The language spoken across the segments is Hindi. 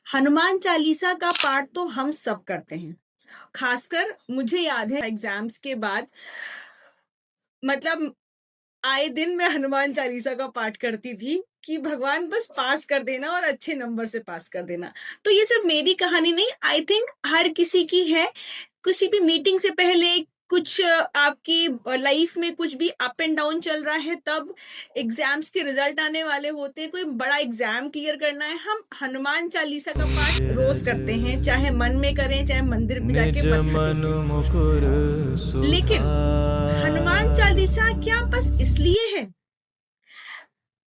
हनुमान चालीसा का पाठ तो हम सब करते हैं। खासकर मुझे याद है एग्जाम्स के बाद, मतलब आए दिन मैं हनुमान चालीसा का पाठ करती थी कि भगवान बस पास कर देना और अच्छे नंबर से पास कर देना। तो ये सिर्फ मेरी कहानी नहीं, आई थिंक हर किसी की है। किसी भी मीटिंग से पहले कुछ आपकी लाइफ में कुछ भी अप एंड डाउन चल रहा है, तब एग्जाम्स के रिजल्ट आने वाले होते हैं, कोई बड़ा एग्जाम क्लियर करना है, हम हनुमान चालीसा का पाठ रोज करते हैं, चाहे मन में करें चाहे मंदिर में जाके मत्था टेकें। लेकिन हनुमान चालीसा क्या बस इसलिए है?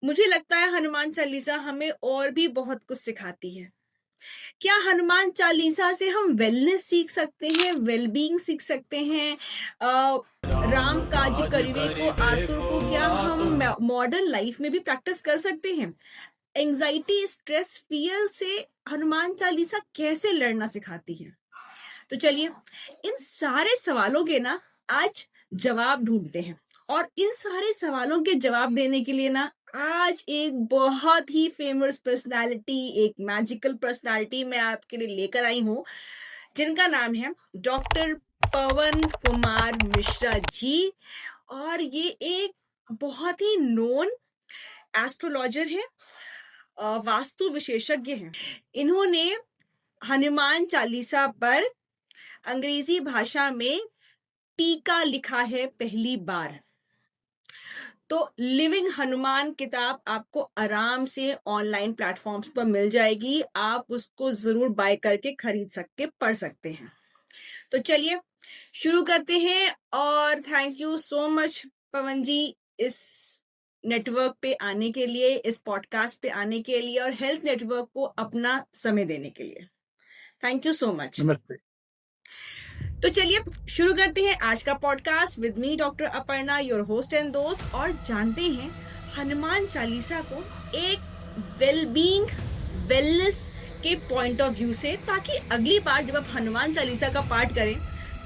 मुझे लगता है हनुमान चालीसा हमें और भी बहुत कुछ सिखाती है। क्या हनुमान चालीसा से हम वेलनेस सीख सकते हैं, वेलबींग सीख सकते हैं? राम काज करिवे को आतुर को क्या हम मॉडर्न लाइफ में भी प्रैक्टिस कर सकते हैं? एंजाइटी, स्ट्रेस, फियर से हनुमान चालीसा कैसे लड़ना सिखाती है? तो चलिए इन सारे सवालों के ना आज जवाब ढूंढते हैं। और इन सारे सवालों के जवाब देने के लिए ना आज एक बहुत ही फेमस पर्सनालिटी, एक मैजिकल पर्सनालिटी मैं आपके लिए लेकर आई हूँ, जिनका नाम है डॉक्टर पवन कुमार मिश्रा जी। और ये एक बहुत ही नोन एस्ट्रोलॉजर है, वास्तु विशेषज्ञ हैं। इन्होंने हनुमान चालीसा पर अंग्रेजी भाषा में टीका लिखा है पहली बार। तो लिविंग हनुमान किताब आपको आराम से ऑनलाइन प्लेटफॉर्म्स पर मिल जाएगी, आप उसको जरूर बाय करके खरीद सकते, पढ़ सकते हैं। तो चलिए शुरू करते हैं। और थैंक यू सो मच पवन जी, इस नेटवर्क पे आने के लिए, इस पॉडकास्ट पे आने के लिए और हेल्थ नेटवर्क को अपना समय देने के लिए। Thank you so much. नमस्ते। तो चलिए शुरू करते हैं आज का podcast with me doctor Aparna, your host and दोस्त, और जानते हैं हनुमान चालीसा को एक वेलबींग, वेलनेस के पॉइंट ऑफ व्यू से, ताकि अगली बार जब आप हनुमान चालीसा का पाठ करें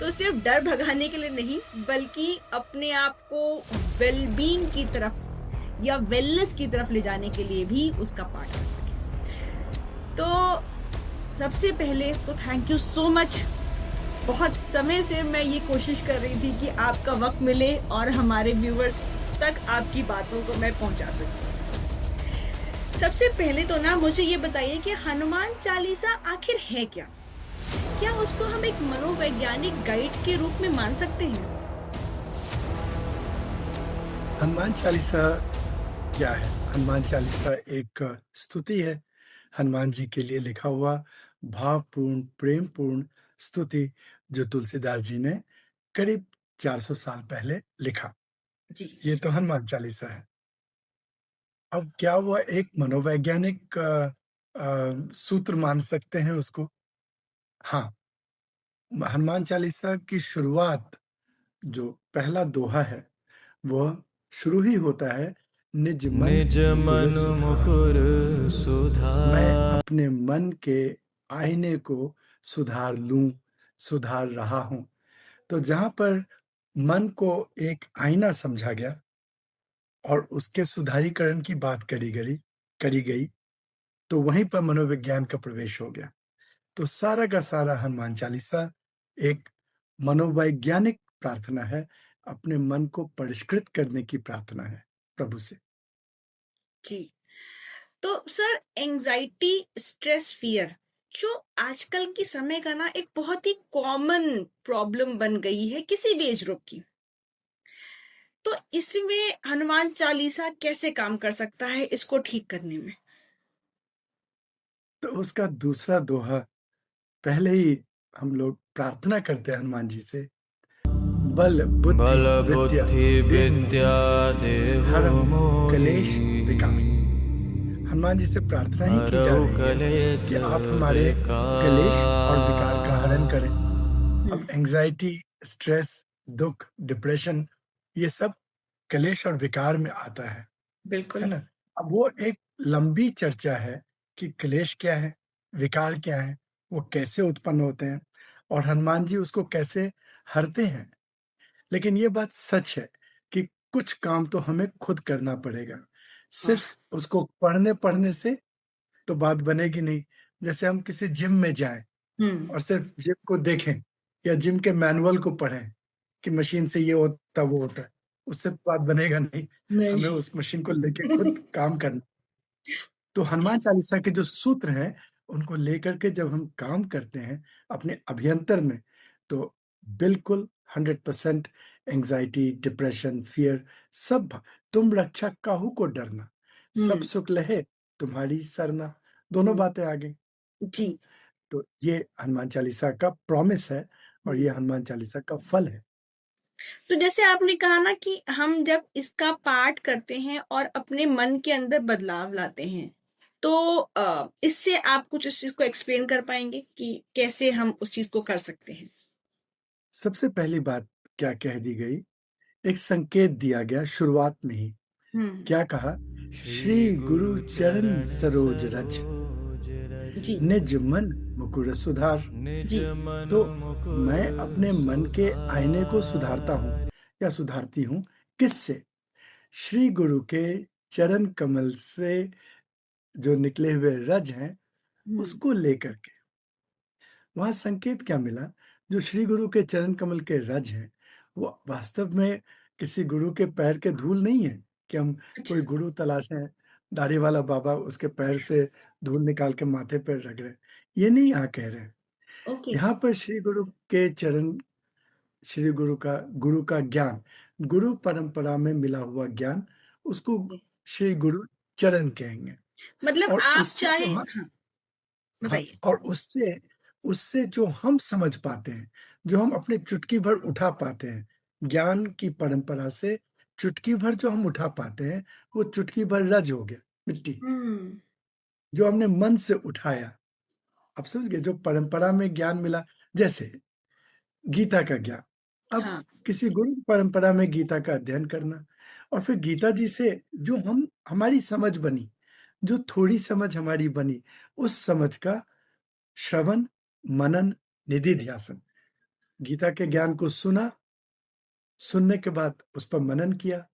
तो सिर्फ डर भगाने के लिए नहीं, बल्कि अपने आप को वेलबींग की तरफ या वेलनेस की तरफ ले जाने के लिए भी उसका पाठ कर सके। तो सबसे पहले तो थैंक यू सो मच। बहुत समय से मैं ये कोशिश कर रही थी कि आपका वक्त मिले और हमारे व्यूअर्स तक आपकी बातों को मैं पहुंचा सकूं। सबसे पहले तो ना मुझे ये बताइए कि हनुमान चालीसा आखिर है क्या? क्या उसको हम एक मनोवैज्ञानिक गाइड के रूप में मान सकते हैं? हनुमान चालीसा क्या है? हनुमान चालीसा एक स्तुति है, हनुमान जी के लिए लिखा हुआ भावपूर्ण, प्रेमपूर्ण स्तुति, जो तुलसीदास जी ने करीब 400 साल पहले लिखा। जी ये तो हनुमान चालीसा है। अब क्या वो एक मनोवैज्ञानिक सूत्र मान सकते हैं उसको? हाँ, हनुमान चालीसा की शुरुआत, जो पहला दोहा है, वह शुरू ही होता है निज मन मुकुर सुधार। मैं अपने मन के आईने को सुधार लूं, सुधार रहा हूं। तो जहां पर मन को एक आईना समझा गया और उसके सुधारीकरण की बात करी गई, तो वहीं पर मनोविज्ञान का प्रवेश हो गया। तो सारा का सारा हनुमान चालीसा एक मनोवैज्ञानिक प्रार्थना है, अपने मन को परिष्कृत करने की प्रार्थना है प्रभु से। जी। तो सर, एंजाइटी, स्ट्रेस, फियर जो आजकल की समय का ना एक बहुत ही कॉमन प्रॉब्लम बन गई है किसी भी एज ग्रुप की, तो इसमें हनुमान चालीसा कैसे काम कर सकता है इसको ठीक करने में? तो उसका दूसरा दोहा, पहले ही हम लोग प्रार्थना करते हैं हनुमान जी से, बल बुद्धि विद्या हरम कलेश विकार। हनुमान जी से प्रार्थना ही की जा रही है कि आप हमारे कलेश और विकार का हरण करें। अब एंजाइटी, स्ट्रेस, दुख, डिप्रेशन, ये सब कलेश और विकार में आता है बिल्कुल। ना? अब वो एक लंबी चर्चा है कि क्लेश क्या है, विकार क्या है, वो कैसे उत्पन्न होते हैं और हनुमान जी उसको कैसे हरते हैं। लेकिन ये बात सच है कि कुछ काम तो हमें खुद करना पड़ेगा। सिर्फ उसको पढ़ने से तो बात बनेगी नहीं। जैसे हम किसी जिम में जाएँ हुँ, और सिर्फ जिम को देखें या जिम के मैनुअल को पढ़ें कि मशीन से ये होता है, वो होता है, उससे तो बात बनेगा नहीं। हमें नहीं। उस मशीन को लेके खुद काम करना। तो हनुमान चालीसा के जो सूत्र हैं, उनको लेकर के जब हम काम करते हैं अपने अभ्यंतर में, तो बिल्कुल 100% एंग्ज़ायटी, डिप्रेशन, फ़ियर सब तुम रक्षा काहू को डरना, सब हुँ, सुख लहे तुम्हारी सरना, दोनों हुँ, बातें आ गई। जी। तो ये हनुमान चालीसा का प्रॉमिस है और हुँ। ये हनुमान चालीसा का फल है। तो जैसे आपने कहा ना कि हम जब इसका पाठ करते हैं और अपने मन के अंदर बदलाव लाते हैं, तो इससे आप कुछ उस चीज़ को एक्सप्लेन कर पाएँगे कि कैसे हम उस चीज़ को कर सकते हैं? सबसे पहली बात क्या कह दी गई, एक संकेत दिया गया शुरुआत में ही। हुँ, क्या कहा? श्री गुरु चरण सरोज रज, जी, निज मन मुकुर सुधार। जी। तो मैं अपने मन के आईने को सुधारता हूँ या सुधारती हूँ, किससे? श्री गुरु के चरण कमल से जो निकले हुए रज हैं, हुँ, उसको लेकर के। वहाँ संकेत क्या मिला? जो श्री गुरु के चरण कमल के रज हैं, वो वास्तव में किसी गुरु के पैर के धूल नहीं है कि हम कोई अच्छा, गुरु तलाशें, दाढ़ी वाला बाबा उसके पैर से धूल निकाल के माथे पे रगड़ें। ये नहीं यहाँ कह रहे हैं। ओके। यहाँ पर श्री गुरु के चरण, श्री गुरु का ज्ञान, गुरु परंपरा में मिला हुआ ज्ञान, उसको श्री गुरु चरण कहेंगे। मतलब और आप उससे जो चाहे हम हाँ, हाँ, बताइए। और उससे उससे जो हम समझ पाते हैं, जो हम अपनी चुटकी भर उठा पाते हैं, ज्ञान की परंपरा से चुटकी भर जो हम उठा पाते हैं, वो चुटकी भर रज हो गया, मिट्टी, हुँ, जो हमने मन से उठाया। आप समझ गए? जो परंपरा में ज्ञान मिला, जैसे गीता का ज्ञान। अब हाँ, किसी गुरु परंपरा में गीता का अध्ययन करना और फिर गीता जी से जो हम हमारी समझ बनी, जो थोड़ी समझ हमारी बनी, उस समझ का श्रवण, मनन, निधिध्यासन। गीता के ज्ञान को सुना, सुनने के बाद उस पर मनन किया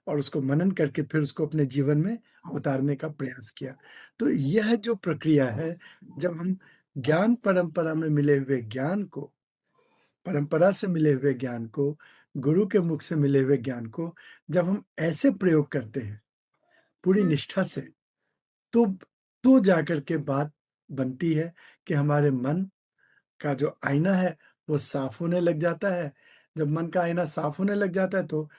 और उसको मनन करके फिर उसको अपने जीवन में उतारने का प्रयास किया। तो यह जो प्रक्रिया है, जब हम ज्ञान परंपरा में मिले हुए ज्ञान को, परंपरा से मिले हुए ज्ञान को, गुरु के मुख से मिले हुए ज्ञान को जब हम ऐसे प्रयोग करते हैं, पूरी हुँ, निष्ठा से, तो जाकर के बात बनती है कि हमारे मन का जो आईना है, वो साफ होने लग जाता है। जब मन का आईना साफ होने लग जाता है, तो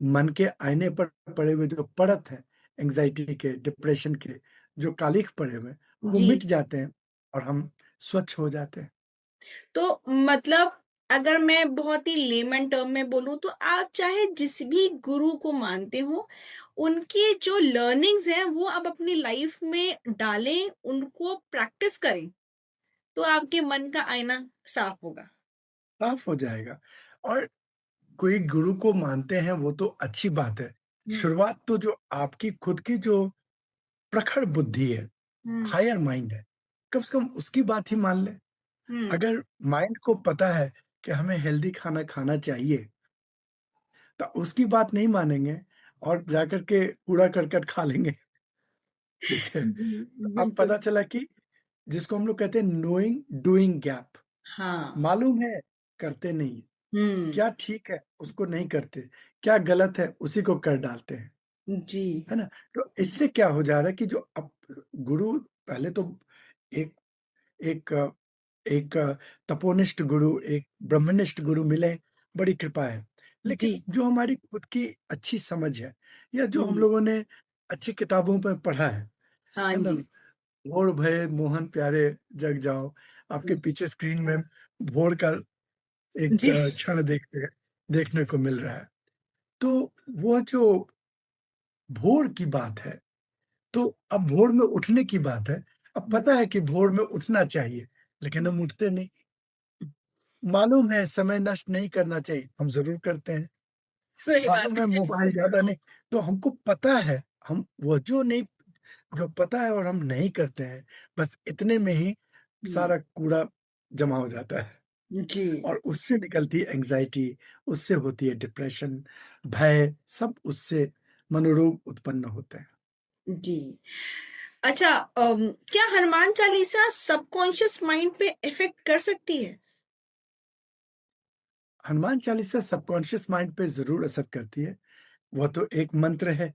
मन के आईने पर पड़े हुए जो परत हैं, एंग्ज़ायटी के, डिप्रेशन के, जो कालिख पड़े हुए हैं, वो जी। मिट जाते हैं और हम स्वच्छ हो जाते हैं। तो मतलब अगर मैं बहुत ही लेमन टर्म में बोलूँ तो आप चाहे जिस भी गुरु को मानते हो, उनकी जो लर्निंग्स हैं वो आप अपनी लाइफ में डालें, उनको प्रैक्टिस करें, तो आपके मन का आईना साफ होगा। साफ हो जाएगा और कोई गुरु को मानते हैं, वो तो अच्छी बात है। हुँ, शुरुआत तो जो आपकी खुद की जो प्रखर बुद्धि है, हुँ, हायर माइंड है, कम से कम उसकी बात ही मान लें। हुँ, अगर माइंड को पता है कि हमें हेल्दी खाना खाना चाहिए, तो उसकी बात नहीं मानेंगे और जाकर के कूड़ा-करकट खा लेंगे, ठीक है? जी, तो अब बिल्कुल। पता चला कि जिसको हम लोग कहते हैं नोइंग डूइंग गैप, हाँ, मालूम है, करते नहीं। हुँ, क्या ठीक है, उसको नहीं करते, क्या गलत है, उसी को कर डालते हैं, जी, है ना? तो इससे क्या हो जा रहा है कि जो अब गुरु पहले तो एक एक एक तपोनिष्ठ गुरु, एक ब्रह्मनिष्ठ गुरु मिले, बड़ी कृपा है। जी, लेकिन जो हमारी खुद की अच्छी समझ है या जो हम हुँ, लोगों ने अच्छी किताबों में पढ़ा हाँ है ना? जी, भोर भये मोहन प्यारे जग जाओ, आपके हुँ, पीछे स्क्रीन में भोर का एक जी, क्षण देखने को मिल रहा है। तो वो जो भोर की बात है, तो अब भोर में उठने की बात है। अब हुँ, पता है कि भोर में उठना चाहिए, लेकिन हम उठते नहीं। मालूम है समय नष्ट नहीं करना चाहिए, हम ज़रूर करते हैं। सही बात मालूम है है। मोबाइल ज़्यादा नहीं, तो हमको पता है, हम वो जो पता है और हम नहीं करते हैं, बस इतने में ही हुँ, सारा कूड़ा जमा हो जाता है जी। और उससे निकलती है एंग्ज़ायटी, उससे होती है डिप्रेशन, भय, सब उससे मनोरोग उत्पन्न होते हैं। जी। अच्छा, क्या हनुमान चालीसा सबकॉन्शियस माइंड पे इफेक्ट कर सकती है? हनुमान चालीसा सबकॉन्शियस माइंड पे ज़रूर असर करती है। वह तो एक मंत्र है,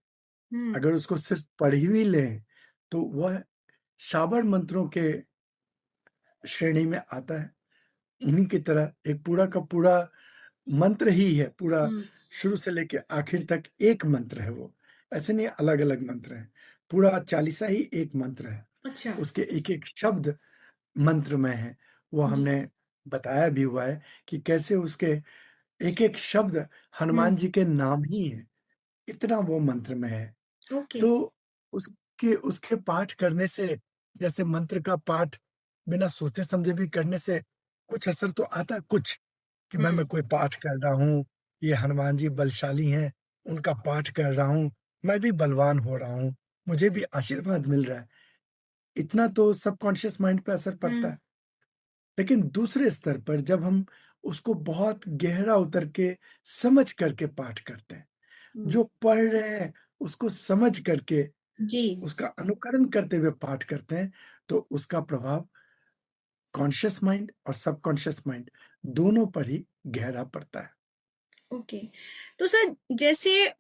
हम्म। अगर उसको सिर्फ़ पढ़ ही लें, तो वह शाबर मंत्रों के श्रेणी में आता है। उन्हीं की तरह एक पूरा का पूरा मंत्र ही है, पूरा हम्म। शुरू से लेके आखिर तक एक मंत्र है वो। ऐसे नहीं अलग-अलग मंत्र हैं, पूरा चालीसा ही एक मंत्र है। अच्छा। उसके एक-एक शब्द मंत्रमय हैं। वो हम्म। हमने बताया भी हुआ है कि कैसे उसके एक-एक शब्द हम्म। हनुमान जी के नाम ही हैं, इतना वो मंत्रमय है। ओके। तो उसके उसके पाठ करने से जैसे मंत्र का पाठ बिना सोचे-समझे भी करने से कुछ असर तो आता है कुछ, कि मैं हम्म। कोई पाठ कर रहा हूँ, ये हनुमान जी बलशाली हैं, उनका पाठ कर रहा हूँ, मैं भी बलवान हो रहा हूँ, मुझे भी आशीर्वाद मिल रहा है। इतना तो सबकॉन्शियस माइंड पे असर पड़ता हम्म। है। लेकिन दूसरे स्तर पर जब हम उसको बहुत गहरा उतर के समझ करके पाठ करते हैं, हम्म। जो पढ़ रहे हैं उसको समझ करके जी। उसका अनुकरण करते हुए पाठ करते हैं, तो उसका प्रभाव कॉन्शियस माइंड और सबकॉन्शियस माइंड दोनों पर ही गहरा पड़ता है। ओके। तो सर, जैसे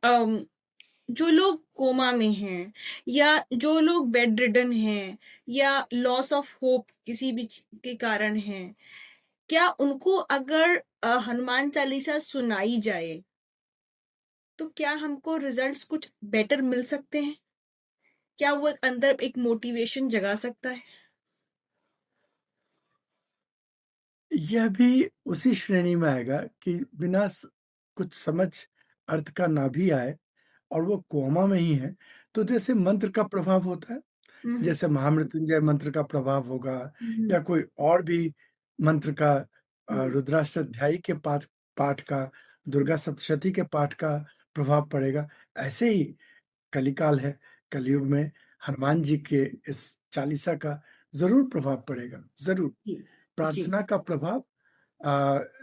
जो लोग कोमा में हैं, या जो लोग बेड रिडन हैं, या लॉस ऑफ होप किसी भी के कारण हैं, क्या उनको अगर हनुमान चालीसा सुनाई जाए, तो क्या हमको रिजल्ट्स कुछ बेटर मिल सकते हैं? क्या वो अंदर एक मोटिवेशन जगा सकता है? यह भी उसी श्रेणी में आएगा कि बिना कुछ समझ अर्थ का ना भी आए और वो कोमा में ही है, तो जैसे मंत्र का प्रभाव होता है, हम्म। जैसे महामृत्युंजय मंत्र का प्रभाव होगा हम्म। या कोई और भी मंत्र का हम्म। रुद्राष्टध्यायी के पाठ पाठ का, दुर्गा सप्तशती के पाठ का प्रभाव पड़ेगा। ऐसे ही कलिकाल है, कलयुग में हनुमान जी के इस चालीसा का ज़रूर प्रभाव पड़ेगा, ज़रूर। जी। जी। प्रार्थना का प्रभाव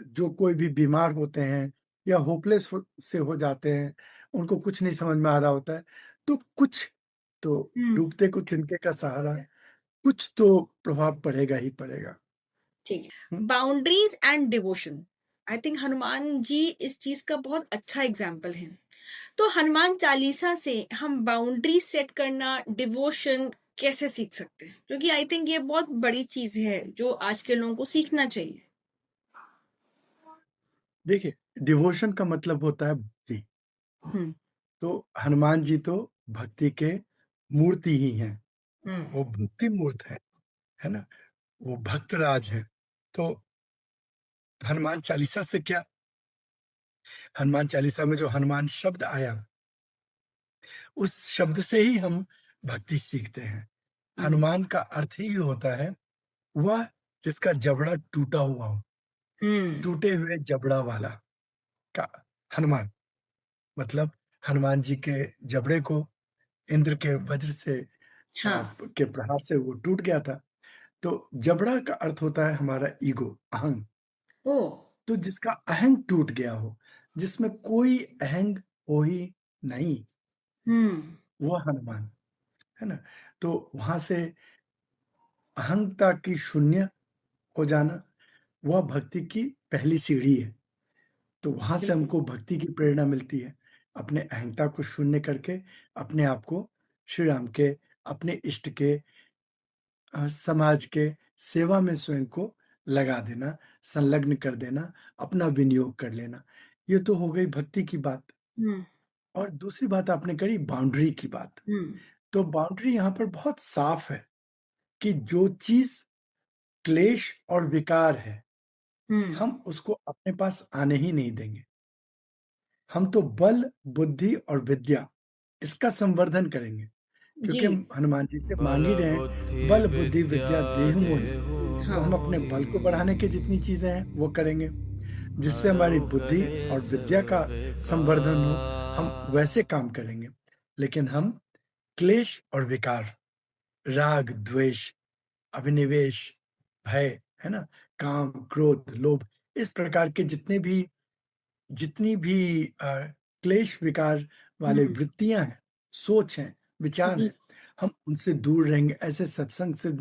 जो कोई भी बीमार होते हैं या होपलेस से हो जाते हैं, उनको कुछ नहीं समझ में आ रहा होता है, तो कुछ तो हम्म। डूबते को तिनके का सहारा, कुछ तो प्रभाव पड़ेगा ही पड़ेगा। ठीक है। Hmm, boundaries and devotion, I think Hanuman ji इस चीज का बहुत अच्छा एग्जाम्पल है। तो हनुमान चालीसा से हम बाउंड्री सेट करना, डिवोशन कैसे सीख सकते हैं? क्योंकि आई थिंक ये बहुत बड़ी चीज है जो आज के लोगों को सीखना चाहिए। देखिए डिवोशन का मतलब होता है भक्ति, हम्म। तो हनुमान जी तो भक्ति के मूर्ति ही हैं, हम्म। वो भक्ति मूर्त है ना? वो भक्तराज हैं। तो हनुमान चालीसा से क्या हनुमान चालीसा में जो हनुमान शब्द आया उस शब्द से ही हम भक्ति सीखते हैं। हम्म। हनुमान का अर्थ ही होता है वह जिसका जबड़ा टूटा हुआ हो, हम्म। टूटे हुए जबड़ा वाला का हनुमान। मतलब हनुमान जी के जबड़े को इंद्र के वज्र से हाँ। के प्रहार से वो टूट गया था। तो जबड़ा का अर्थ होता है हमारा ईगो, अहंग। ओ। तो जिसका अहंग टूट गया हो, जिसमें कोई अहंग हो ही नहीं, हम्म। वो हनुमान, है ना? तो वहाँ से अहंता की शून्य हो जाना, वह भक्ति की पहली सीढ़ी है। तो वहाँ से बिल्कुल। हमको भक्ति की प्रेरणा मिलती है। अपने अहंता को शून्य करके अपने आप को श्री राम के, अपने इष्ट के, समाज के सेवा में स्वयं को लगा देना, संलग्न कर देना, अपना विनियोग कर लेना। ये तो हो गई भक्ति की बात। हम्म। और दूसरी बात आपने करी बाउंड्री की बात। हम्म। तो बाउंड्री यहाँ पर बहुत साफ है कि जो चीज़ क्लेश और विकार है, हम्म। हम उसको अपने पास आने ही नहीं देंगे। हम तो बल, बुद्धि और विद्या इसका संवर्धन करेंगे जी। क्योंकि हम हनुमान जी से बल मांग ही रहे हैं, बुद्धि बल, बुद्धि, विद्या विद्या देहु मोहि। देहु तो हाँ। हम अपने बल को बढ़ाने की जितनी चीज़ें हैं, वो करेंगे। जिससे हमारी हरऊ बुद्धि कहे और विद्या सब का संवर्धन हो, हम विकार। वैसे काम करेंगे। लेकिन हम क्लेश और विकार, राग, द्वेष, अभिनिवेश, भय, है ना? काम, क्रोध, लोभ, इस प्रकार के जितनी भी क्लेश विकार वाले हम्म। वृत्तियाँ हैं, सोच हैं, विचार जी। हैं, हम उनसे दूर रहेंगे, ऐसे सत्संग से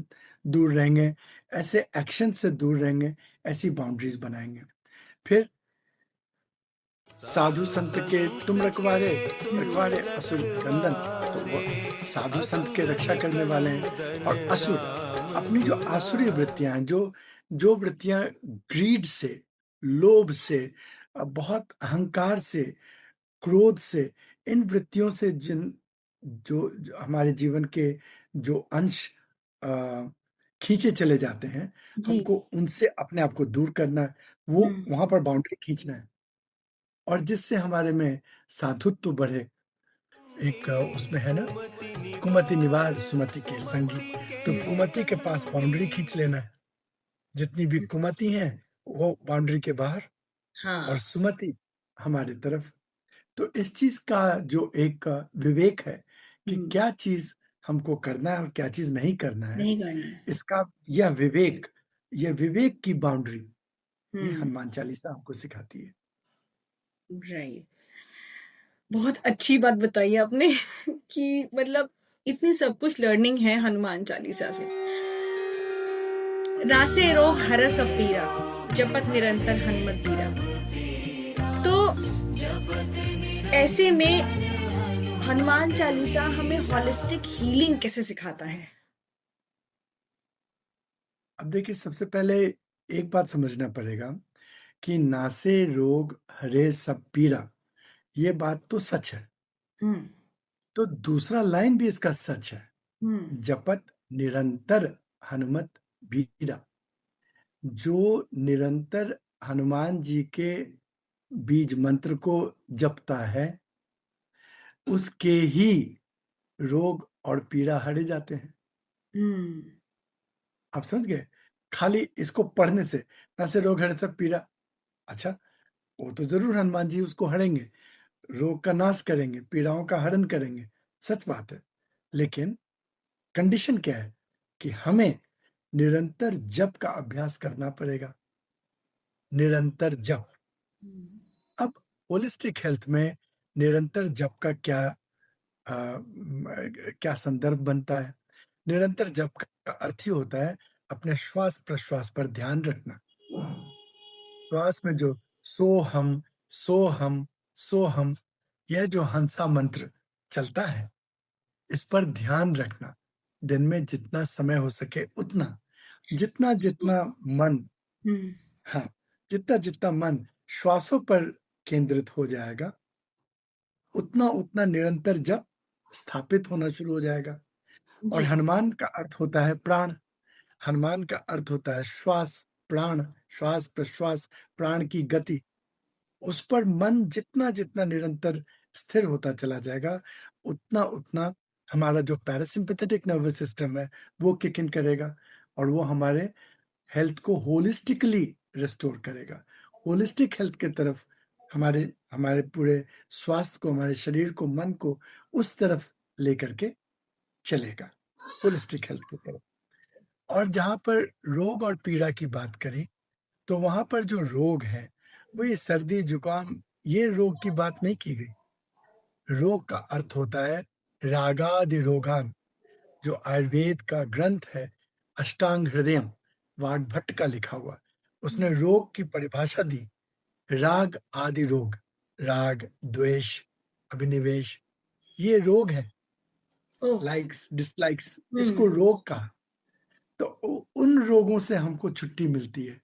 दूर रहेंगे, ऐसे एक्शन से दूर रहेंगे, ऐसी बाउंड्रीज बनाएंगे। फिर साधु संत के तुम रखवारे, रखवारे असुर क्रंदन, तो वो साधु संत के रक्षा करने वाले हैं। और असुर अपनी जो आसुरी वृत्तियां हैं, जो वृत्तियां ग्रीड से, लोभ से, बहुत अहंकार से, क्रोध से, इन वृत्तियों से जो हमारे जीवन के जो अंश खींचे चले जाते हैं, जी। हमको उनसे अपने आप को दूर करना है, वो वहां पर बाउंड्री खींचना है, और जिससे हमारे में साधुत्व बढ़े। एक उसमें है ना, कुमति निवार सुमति के संगी, तो कुमति के पास बाउंड्री खींच लेना है, जितनी भी कुमति हैं वो बाउंड्री के बाहर, और हाँ। सुमति हमारे तरफ। तो इस चीज का जो एक विवेक है कि क्या चीज हमको करना है और क्या चीज नहीं करना है, नहीं करना है। इसका यह विवेक की बाउंड्री, ये हनुमान चालीसा हमको सिखाती है। राइट। बहुत अच्छी बात बताई आपने कि मतलब इतनी सब कुछ लर्निंग है हनुमान चालीसा से। रासे रोग हरस अब पीरा, जपत निरंतर हनुमत बीरा। तो ऐसे में हनुमान चालीसा हमें हॉलिस्टिक हीलिंग कैसे सिखाता है? अब देखिए, सबसे पहले एक बात समझना पड़ेगा कि नासे रोग हरे सब पीरा, ये बात तो सच है। हम्म। तो दूसरा लाइन भी इसका सच है, हम्म। जपत निरंतर हनुमत बीरा। जो निरंतर हनुमान जी के बीज मंत्र को जपता है, उसके ही रोग और पीड़ा हरे जाते हैं। हम्म। आप समझ गए? खाली इसको पढ़ने से ना से रोग हरे सब पीड़ा, अच्छा, वो तो जरूर हनुमान जी उसको हरेंगे, रोग का नाश करेंगे, पीड़ाओं का हरण करेंगे, सच बात है। लेकिन कंडीशन क्या है कि हमें निरंतर जप का अभ्यास करना पड़ेगा, निरंतर जप। अब होलिस्टिक हेल्थ में निरंतर जप का क्या संदर्भ बनता है? निरंतर जप का अर्थ ही होता है अपने श्वास प्रश्वास पर ध्यान रखना। श्वास में जो सो हम, सो हम, सो हम, यह जो हंसा मंत्र चलता है, इस पर ध्यान रखना। दिन में जितना समय हो सके उतना, जितना जितना मन, हम्म। हाँ, जितना जितना मन श्वासों पर केंद्रित हो जाएगा, उतना उतना निरंतर जप स्थापित होना शुरू हो जाएगा। और जी। हनुमान का अर्थ होता है प्राण, हनुमान का अर्थ होता है श्वास, प्राण, श्वास प्रश्वास, प्राण की गति। उस पर मन जितना जितना निरंतर स्थिर होता चला जाएगा, उतना उतना हमारा जो पैरासिम्पैथेटिक नर्वस सिस्टम है वो किक इन करेगा, और वो हमारे हेल्थ को होलिस्टिकली रिस्टोर करेगा। होलिस्टिक हेल्थ की तरफ हमारे हमारे पूरे स्वास्थ्य को, हमारे शरीर को, मन को उस तरफ लेकर के चलेगा, होलिस्टिक हेल्थ की तरफ। और जहां पर रोग और पीड़ा की बात करें, तो वहां पर जो रोग है वो ये सर्दी जुकाम, ये रोग की बात नहीं की गई। रोग का अर्थ होता है रागादि रोगान, जो आयुर्वेद का ग्रंथ है अष्टांग हृदयम, वाग्भट्ट का लिखा हुआ, उसने रोग की परिभाषा दी। राग आदि रोग, राग, द्वेष, अभिनिवेश, ये रोग है। ओ। लाइक्स डिसलाइक्स, इसको हम्म। रोग कहा। तो उन रोगों से हमको छुट्टी मिलती है,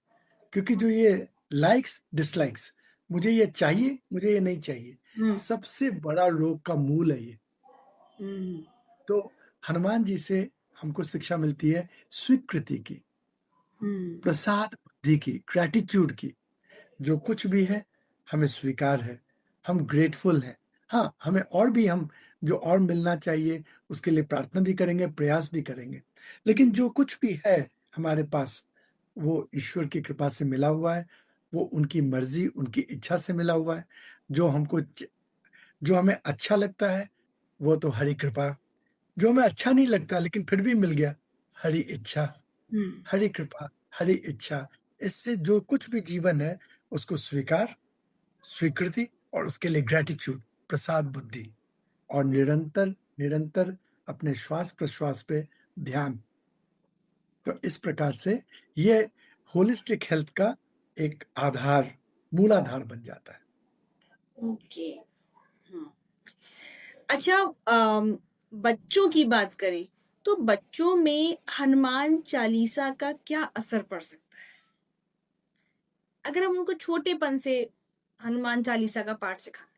क्योंकि जो ये लाइक्स डिसलाइक्स, मुझे ये चाहिए, मुझे ये नहीं चाहिए, हम्म। सबसे बड़ा रोग का मूल है ये। हम्म। तो हनुमान जी से हमको शिक्षा मिलती है स्वीकृति की, हम्म। प्रसाद बुद्धि की, ग्रैटिट्यूड की। जो कुछ भी है हमें स्वीकार है, हम ग्रेटफुल हैं। हाँ, हमें और भी, हम जो और मिलना चाहिए उसके लिए प्रार्थना भी करेंगे, प्रयास भी करेंगे। लेकिन जो कुछ भी है हमारे पास, वो ईश्वर की कृपा से मिला हुआ है, वो उनकी मर्जी, उनकी इच्छा से मिला हुआ है। जो हमें अच्छा लगता है वो तो हरी कृपा, जो हमें अच्छा नहीं लगता लेकिन फिर भी मिल गया, हरी इच्छा, हम्म। हरी कृपा, हरी इच्छा। इससे जो कुछ भी जीवन है उसको स्वीकार, स्वीकृति, और उसके लिए ग्रेटिट्यूड, प्रसाद बुद्धि, और निरंतर निरंतर अपने श्वास-प्रश्वास पे ध्यान। तो इस प्रकार से ये होलिस्टिक हेल्थ का एक आधार, मूलाधार बन जाता है। ओके। हाँ। अच्छा, बच्चों की बात करें तो बच्चों में हनुमान चालीसा का क्या असर पड़ सकता है अगर हम उनको छोटेपन से हनुमान चालीसा का पाठ सिखाते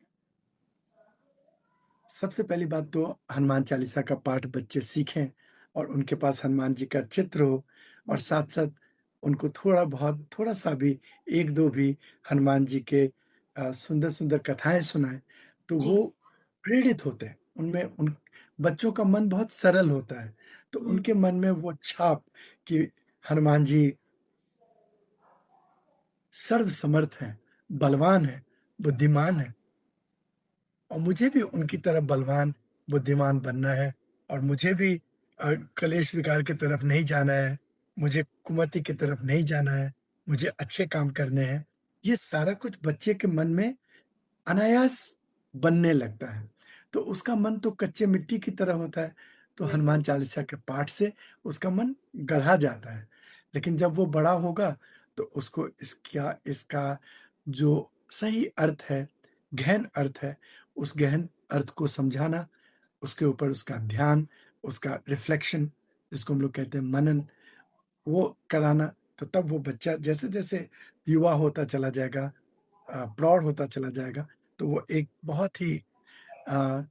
सबसे पहली बात तो हनुमान चालीसा का पाठ बच्चे सीखें और उनके पास हनुमान जी का चित्र हो और हैं? साथ-साथ उनको थोड़ा-बहुत, थोड़ा-सा भी 1-2 भी हनुमान जी के सुंदर-सुंदर कथाएँ सुनाएँ, तो जी। वो प्रेरित होते हैं। उनमें उन बच्चों का मन बहुत सरल होता है, तो हम्म। उनके मन में वो छाप कि हनुमान जी सर्वसमर्थ हैं, बलवान हैं, बुद्धिमान हैं और मुझे भी उनकी तरह बलवान, बुद्धिमान बनना है और मुझे भी कलेश विकार की तरफ नहीं जाना है, मुझे कुमति की तरफ नहीं जाना है, मुझे अच्छे काम करने हैं। ये सारा कुछ बच्चे के मन में अनायास बनने लगता है। तो उसका मन तो कच्चे मिट्टी की तरह होता है, तो हनुमान बिल्कुल। चालीसा के पाठ से उसका मन गढ़ा जाता है। लेकिन जब वो बड़ा होगा, तो उसको इसका इसका जो सही अर्थ है, गहन अर्थ है, उस गहन अर्थ को समझाना, उसके ऊपर उसका ध्यान, उसका रिफ्लेक्शन जिसको हम लोग कहते हैं मनन, वो कराना, तो तब वो बच्चा जैसे-जैसे युवा होता चला जाएगा, प्रौढ़ होता चला जाएगा, तो वो एक बहुत ही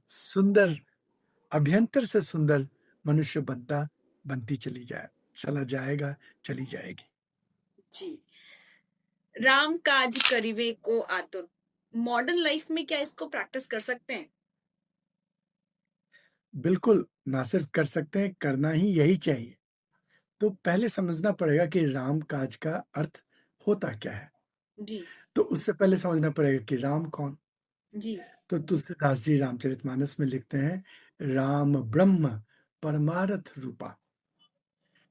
सुंदर, अभ्यंतर से सुंदर मनुष्य बनती चला जाएगा, चली जाएगी। जी। राम काज करिवे को आतुर, मॉडर्न लाइफ में क्या इसको प्रैक्टिस कर सकते हैं? बिल्कुल, ना सिर्फ कर सकते हैं, करना ही यही चाहिए। तो पहले समझना पड़ेगा कि राम काज का अर्थ होता क्या है? जी। तो उससे पहले समझना पड़ेगा कि राम कौन? जी। तो तुलसीदास जी रामचरितमानस में लिखते हैं, राम ब्रह्म परमारथ रूपा।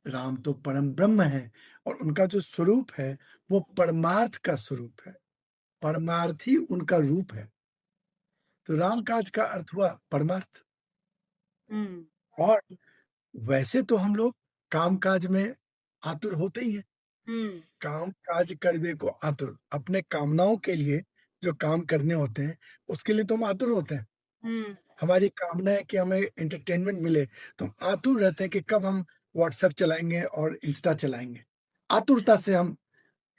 राम तो परम ब्रह्म है और उनका जो स्वरूप है, वो परमार्थ का स्वरूप है। परमार्थ ही उनका रूप है। तो राम काज का अर्थ हुआ परमार्थ। हम्म। और वैसे तो हम लोग काम-काज में आतुर होते ही हैं। हम्म। काम-काज करने को आतुर, अपने कामनाओं के लिए जो काम करने होते हैं, उसके लिए तो हम आतुर होते हैं। हम्म। हमारी कामना है कि हमें एंटरटेनमेंट मिले, तो हम आतुर रहते हैं कि कब हम व्हाट्सएप चलाएँगे और इंस्टा चलाएँगे। आतुरता से हम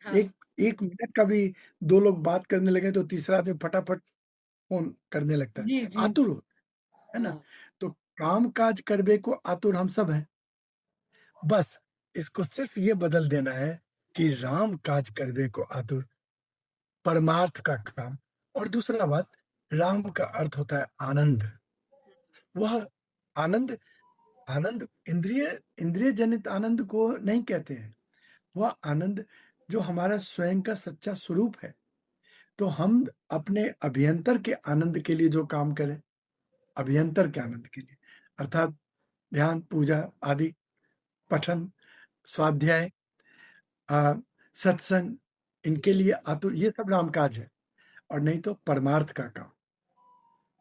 हाँ। एक 1 मिनट का भी 2 लोग बात करने लगे तो तीसरा आदमी फटाफट फ़ोन करने लगता है। जी। जी। आतुर हो, है ना? हाँ। तो काम-काज करबे को आतुर हम सब हैं। बस इसको सिर्फ़ ये बदल देना है कि राम काज करबे को आतुर, परमार्थ का काम। और दूसरा बात, राम का अर्थ होता है आनंद। वह आनंद आनंद इंद्रिय जनित आनंद को नहीं कहते हैं। वह आनंद जो हमारा स्वयं का सच्चा स्वरूप है। तो हम अपने अभियंतर के आनंद के लिए जो काम करें, अभियंतर के आनंद के लिए, अर्थात ध्यान, पूजा आदि, पठन, स्वाध्याय, अ, सत्संग, इनके जी। लिए आतुर, ये सब राम काज है और नहीं तो परमार्थ का काम,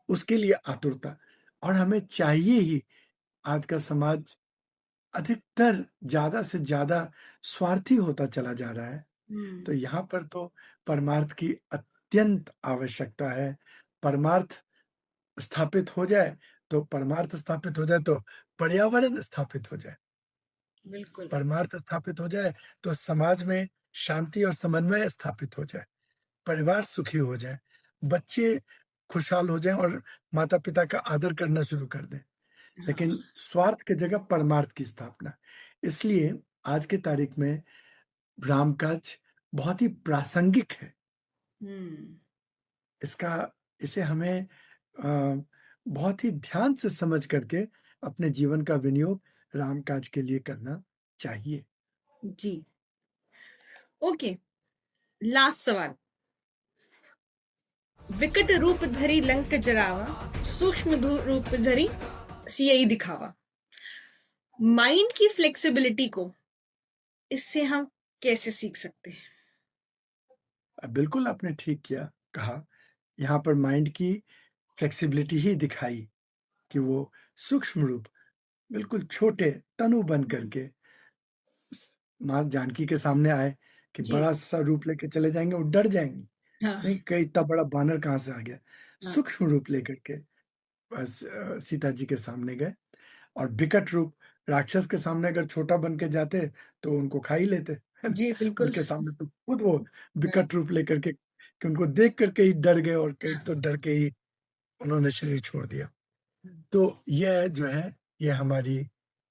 उसके लिए आतुरता। और हमें चाहिए ही, आज का समाज अधिकतर ज़्यादा से ज़्यादा स्वार्थी होता चला जा रहा है, हम्म। तो यहाँ पर तो परमार्थ की अत्यंत आवश्यकता है। परमार्थ स्थापित हो जाए, तो परमार्थ स्थापित हो जाए तो पर्यावरण स्थापित हो जाए। बिल्कुल। परमार्थ स्थापित हो जाए, तो समाज में शांति और समन्वय स्थापित हो जाए, परिवार सुखी हो जाए, बच्चे खुशहाल हो जाएँ और माता-पिता का आदर करना शुरू कर दें। हाँ। लेकिन स्वार्थ की जगह परमार्थ की स्थापना। इसलिए आज की तारीख में रामकाज बहुत ही प्रासंगिक है। हम्म। इसका इसे हमें बहुत ही ध्यान से समझ करके अपने जीवन का विनियोग रामकाज के लिए करना चाहिए। जी। ओके। लास्ट सवाल। विकट रूप धरी लंक जरावा, सूक्ष्म रूप धरी सियई दिखावा। माइंड की फ्लेक्सिबिलिटी को इससे हम कैसे सीख सकते हैं? बिल्कुल आपने ठीक कहा। यहाँ पर माइंड की फ्लेक्सिबिलिटी ही दिखाई कि वो सूक्ष्म रूप बिल्कुल छोटे तनु बन हम्म, करके माँ जानकी के सामने आए कि जी। बड़ा सा रूप लेके चले जाएंगे, वो डर जाएंगी। हाँ। नहीं, कई इतना बड़ा बानर कहाँ से आ गया। हाँ। सूक्ष्म रूप लेकर के बस सीता जी के सामने गए। और विकट रूप राक्षस के सामने अगर छोटा बन के जाते तो उनको खा ही लेते, है ना? जी बिल्कुल। उनके सामने तो खुद वो हाँ। विकट रूप लेकर के कि उनको देख करके ही डर गए, और कई हाँ। तो डर के ही उन्होंने शरीर छोड़ दिया। तो यह जो है, ये हमारी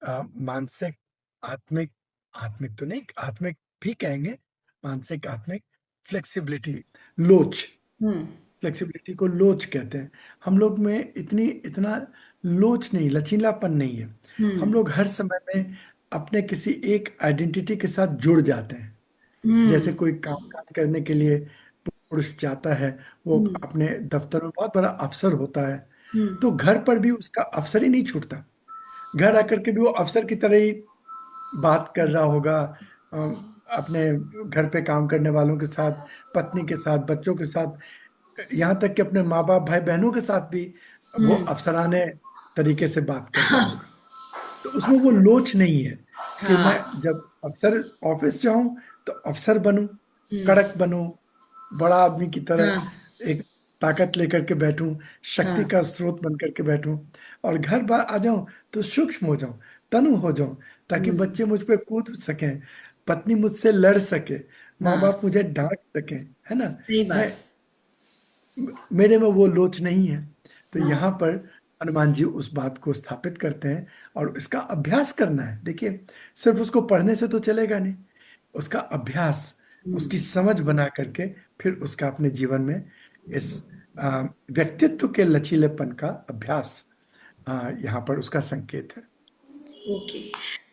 मानसिक, आत्मिक, आत्मिक तो नहीं, आत्मिक भी कहेंगे, मानसिक आत्मिक फ्लेक्सिबिलिटी, लोच, हम्म। फ्लेक्सिबिलिटी को लोच कहते हैं। हम लोग में इतना लोच नहीं, लचीलापन नहीं है। हम हम्म। लोग हर समय में अपने किसी एक आइडेंटिटी के साथ जुड़ जाते हैं। जैसे हम्म। कोई काम काज करने के लिए पुरुष जाता है, वो हम्म। अपने दफ्तर में बहुत बड़ा अफसर होता है, हम्म। तो घर पर भी उसका अफसर ही नहीं छूटता। घर हाँ। आकर के भी वो अफसर की तरह ही बात कर रहा होगा, अपने घर पे काम करने वालों के साथ, पत्नी के साथ, बच्चों के साथ, यहाँ तक कि अपने माँ बाप भाई बहनों के साथ भी वो हम्म। अफसराने तरीके से बात कर रहा होगा। तो उसमें वो लोच नहीं है कि मैं हाँ। जब अफसर ऑफिस जाऊं तो अफसर बनूं, हम्म। कड़क बनूं, बड़ा आदमी की तरह हाँ। एक ताकत लेकर के बैठूं, शक्ति हाँ। का स्रोत बन करके बैठूं। और घर बार आ जाऊं तो सूक्ष्म हो जाऊं, तनु हो जाऊं, ताकि हम्म। बच्चे मुझ पे कूद सकें, पत्नी मुझसे लड़ सके, माँ हाँ। बाप मुझे डांट सकें, है ना? सही मैं बात। मेरे में वो लोच नहीं है। तो हाँ। यहाँ पर हनुमान जी उस बात को स्थापित करते हैं, और इसका अभ्यास करना है। देखिए, सिर्फ उसको पढ़ने से तो चलेगा नहीं, उसका अभ्यास, हम्म। उसकी समझ बना करके फिर उसका अपने जीवन में इस व्यक्तित्व के लचीलेपन का अभ्यास यहाँ पर उसका संकेत है। ओके।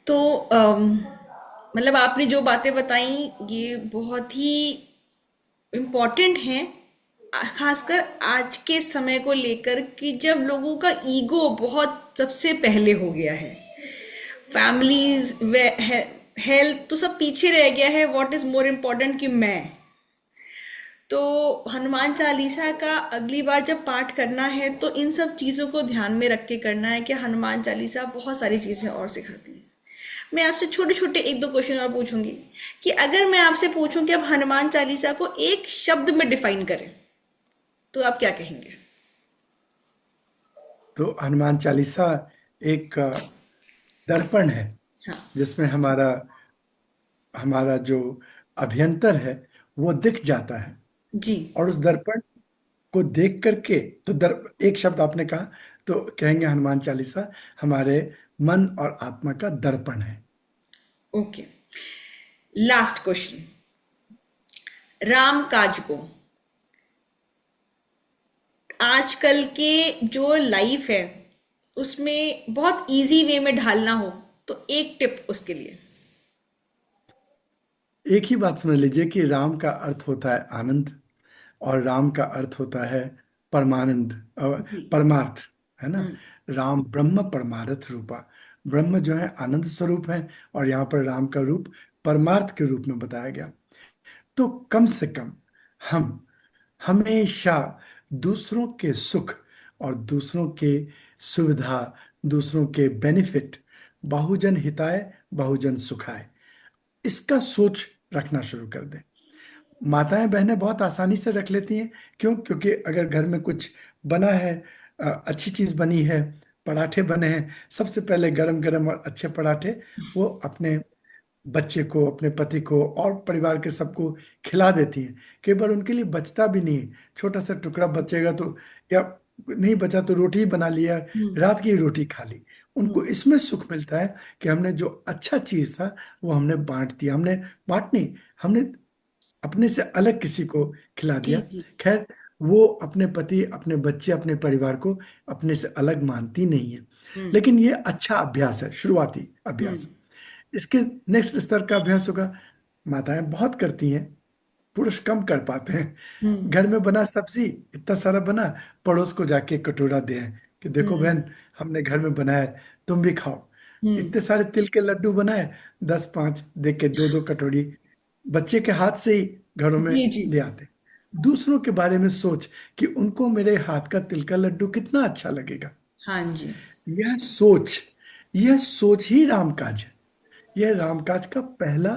तो मतलब आपने जो बातें बताई ये बहुत ही इम्पोर्टेंट हैं, खासकर आज के समय को लेकर कि जब लोगों का ईगो बहुत सबसे पहले हो गया है। फैमिलीज व हेल्थ तो सब पीछे रह गया है, व्हाट इज मोर इम्पोर्टेंट कि मैं। तो हनुमान चालीसा का अगली बार जब पाठ करना है तो इन सब चीज़ों को ध्यान में रख के करना है कि हनुमान चालीसा बहुत सारी चीज़ें और सिखाती है। मैं आपसे छोटे छोटे एक दो क्वेश्चन और पूछूंगी कि अगर मैं आपसे पूछूं कि आप हनुमान चालीसा को एक शब्द में डिफाइन करें तो आप क्या कहेंगे? तो हनुमान चालीसा एक दर्पण है, हाँ। जिसमें हमारा हमारा जो अभ्यंतर है वो दिख जाता है। जी। और उस दर्पण को देख करके, तो एक शब्द आपने कहा, तो कहेंगे हनुमान चालीसा हमारे मन और आत्मा का दर्पण है। ओके। Last question. राम काज को आजकल के जो लाइफ है उसमें बहुत इजी वे में ढालना हो तो एक टिप उसके लिए। एक ही बात समझ लीजिए कि राम का अर्थ होता है आनंद, और राम का अर्थ होता है परमानंद, जी। परमार्थ, है ना? हम्म। राम ब्रह्म परमार्थ रूपा। ब्रह्म जो है आनंद स्वरूप है, और यहाँ पर राम का रूप परमार्थ के रूप में बताया गया। तो कम से कम हम हमेशा दूसरों के सुख और दूसरों के सुविधा, दूसरों के बेनिफिट, बहुजन हिताय बहुजन सुखाय, इसका सोच रखना शुरू कर दें। माताएं बहनें बहुत आसानी से रख लेती हैं। क्यों? क्योंकि अगर घर में कुछ बना है, अच्छी चीज बनी है, पराठे बने हैं, सबसे पहले गरम गरम और अच्छे पराठे वो अपने बच्चे को, अपने पति को और परिवार के सबको खिला देती हैं। कई बार उनके लिए बचता भी नहीं है, छोटा सा टुकड़ा बचेगा तो, या नहीं बचा तो रोटी ही बना लिया, हम्म। रात की रोटी खा ली। उनको हम्म। इसमें सुख मिलता है कि हमने जो अच्छा चीज था वो हमने बांट दिया। हमने बांट नहीं, हमने अपने से अलग किसी को खिला जी। दिया। जी। खैर, वो अपने पति, अपने बच्चे, अपने परिवार को अपने से अलग मानती नहीं है। हम्म। लेकिन ये अच्छा अभ्यास है, शुरुआती हम्म। अभ्यास। इसके नेक्स्ट स्तर का अभ्यास होगा, माताएं बहुत करती हैं, पुरुष कम कर पाते हैं। हम्म। घर में बना सब्जी इतना सारा बना, पड़ोस को जाके कटोरा दे कि देखो हम्म। बहन, हमने घर में बनाया है, तुम भी खाओ। हम्म। इतने सारे तिल के लड्डू बनाए, 10 5 दे के दो दो कटोरी बच्चे के हाथ से ही घरों में जी। जी। ले आते। दूसरों के बारे में सोच कि उनको मेरे हाथ का तिल का लड्डू कितना अच्छा लगेगा। हाँ जी। यह सोच यह सोच ही रामकाज है। यह रामकाज का पहला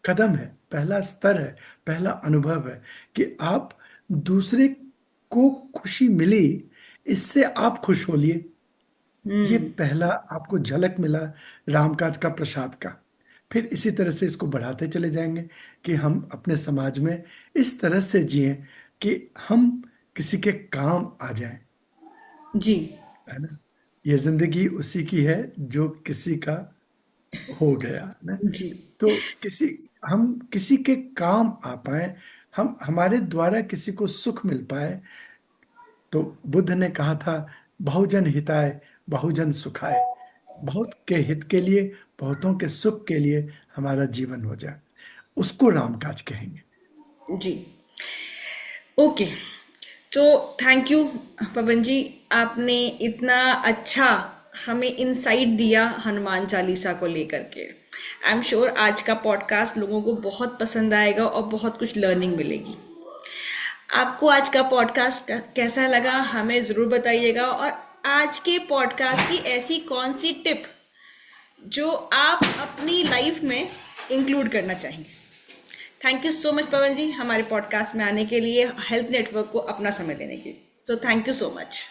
कदम है, पहला स्तर है, पहला अनुभव है कि आप दूसरे को खुशी मिली, इससे आप खुश होलिए। ये हम्म। पहला आपको झलक मिला रामकाज का, प्रसाद का। फिर इसी तरह से इसको बढ़ाते चले जाएंगे कि हम अपने समाज में इस तरह से जिएं कि हम किसी के काम आ जाएं, जी। है ना। ये जिंदगी उसी की है जो किसी का हो गया, है ना। जी। तो किसी हम किसी के काम आ पाए, हम हमारे द्वारा किसी को सुख मिल पाए। तो बुद्ध ने कहा था, बहुजन हिताय बहुजन सुखाय। बहुत के हित के लिए, बहुतों के सुख के लिए हमारा जीवन हो जाए, उसको रामकाज कहेंगे। जी। ओके। तो थैंक यू पवन जी, आपने इतना अच्छा हमें इंसाइट दिया हनुमान चालीसा को लेकर के। आई एम श्योर आज का पॉडकास्ट लोगों को बहुत पसंद आएगा और बहुत कुछ लर्निंग मिलेगी। आपको आज का पॉडकास्ट कैसा लगा हमें ज़रूर बताइएगा, और आज के पॉडकास्ट की ऐसी कौन सी टिप जो आप अपनी लाइफ में इंक्लूड करना चाहेंगे। थैंक यू सो मच पवन जी, हमारे पॉडकास्ट में आने के लिए, हेल्थ नेटवर्क को अपना समय देने के लिए। So thank you so much.